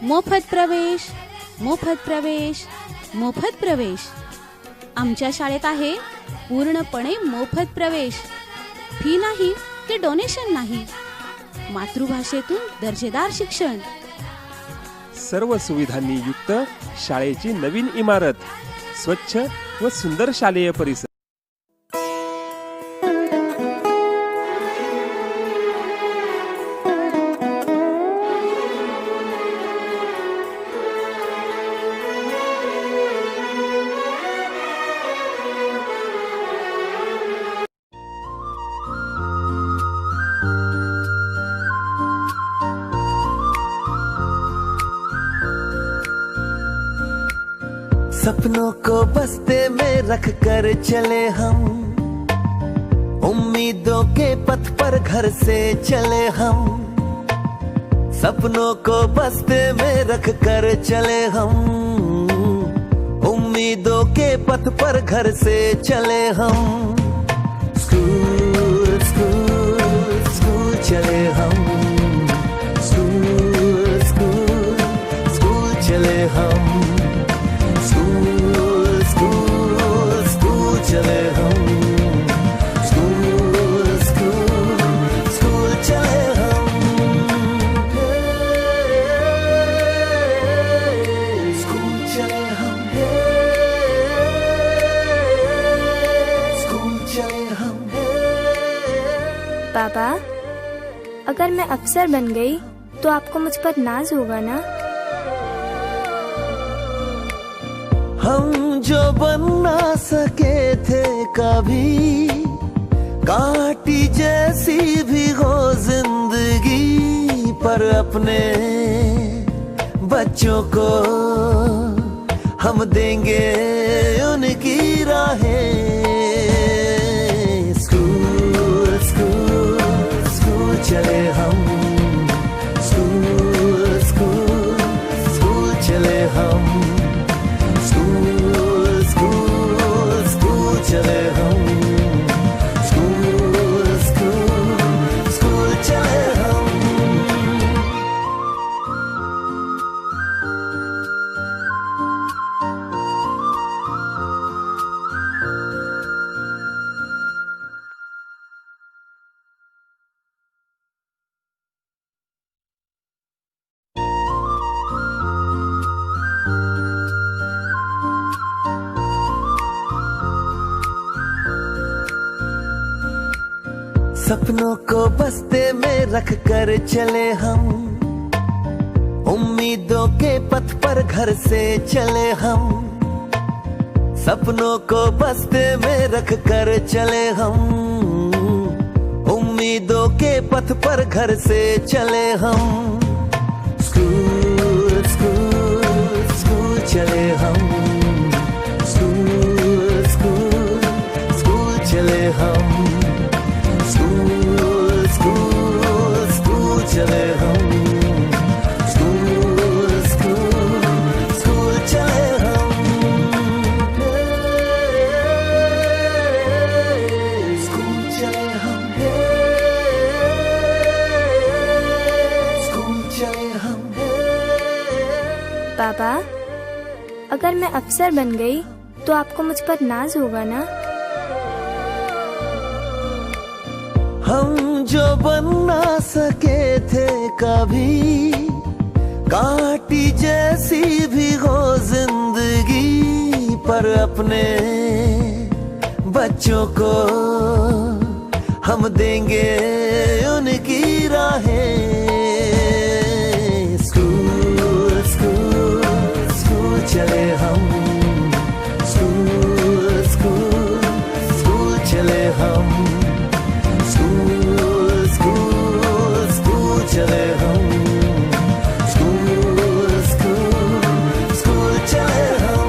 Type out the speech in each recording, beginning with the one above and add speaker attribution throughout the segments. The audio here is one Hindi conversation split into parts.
Speaker 1: मोफत प्रवेश, मोफत प्रवेश, मोफत प्रवेश. आमच्या शाळेत आहे पूर्णपणे मोफत प्रवेश. फी नाही की डोनेशन नाही. मातृभाषेतून दर्जेदार शिक्षण.
Speaker 2: सर्व सुविधांनी युक्त शाळेची नवीन इमारत, स्वच्छ व सुंदर शालेय परिसर.
Speaker 3: सपनों को बस्ते में रख कर चले हम, उम्मीदों के पथ पर घर से चले हम. सपनों को बस्ते में रख कर चले हम, उम्मीदों के पथ पर घर से चले हम. स्कूल स्कूल स्कूल चले हम, स्कूल स्कूल स्कूल चले हम. स्कूल स्कूल स्कूल चले हम, स्कूल स्कूल स्कूल चले हम. स्कूल चले हम, स्कूल चले हम.
Speaker 4: पापा, अगर मैं अफसर बन गई तो आपको मुझ पर नाज होगा ना?
Speaker 3: हम जो बन ना सके थे कभी, कांटी जैसी भी हो जिंदगी, पर अपने बच्चों को हम देंगे उनकी राहें. स्कूल स्कूल स्कूल चले हम, स्कूल स्कूल स्कूल चले हम. स्कूल स्कूल स्कूल चले हम, स्कूल स्कूल स्कूल चले हम. सपनों को बस्ते में रख कर चले हम, उम्मीदों के पथ पर घर से चले हम. सपनों को बस्ते में रख कर चले हम, उम्मीदों के पथ पर घर से चले हम. स्कूल स्कूल स्कूल चले हम, स्कूल स्कूल स्कूल चले हम. स्कूल स्कूल स्कूल चले हम, स्कूल स्कूल स्कूल चले हम. स्कूल चले हम, स्कूल चले हम.
Speaker 4: पापा, अगर मैं अफसर बन गई तो आपको मुझ पर नाज होगा ना?
Speaker 3: हम जो बन ना सके थे कभी, कांटी जैसी भी हो जिंदगी, पर अपने बच्चों को हम देंगे उनकी राहें. स्कूल स्कूल स्कूल चले हम, स्कूल स्कूल स्कूल चले हम. स्कूल स्कूल स्कूल चले हम, स्कूल स्कूल स्कूल चले हम.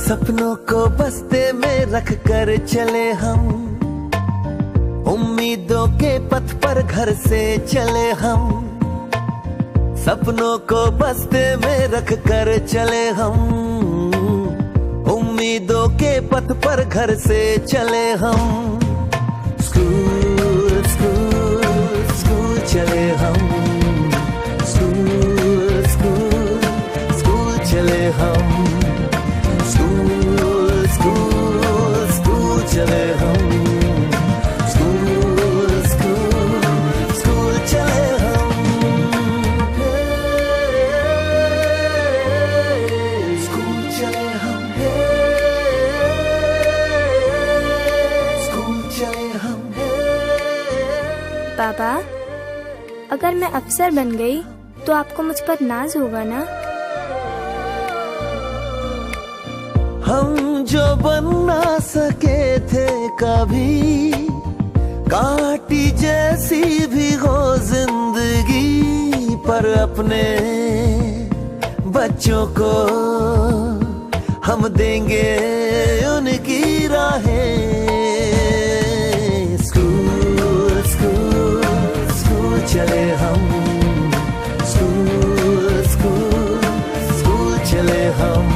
Speaker 3: सपनों को बस्ते में रख कर चले हम, उम्मीदों के पथ पर घर से चले हम, सपनों को बस्ते में रख कर चले हम, उम्मीदों के पथ पर घर से चले हम। स्कूल स्कूल स्कूल चले हम, स्कूल स्कूल स्कूल चले हम, स्कूल स्कूल स्कूल चले हम, स्कूल स्कूल स्कूल चले हम, स्कूल चले हम, स्कूल चले हम।
Speaker 4: पापा, अगर मैं अफसर बन गई तो आपको मुझ पर नाज होगा ना?
Speaker 3: हम जो बन ना सके थे कभी, काटी जैसी भी हो जिंदगी, पर अपने बच्चों को हम देंगे उनकी राहें। स्कूल स्कूल स्कूल चले हम, स्कूल स्कूल स्कूल चले हम,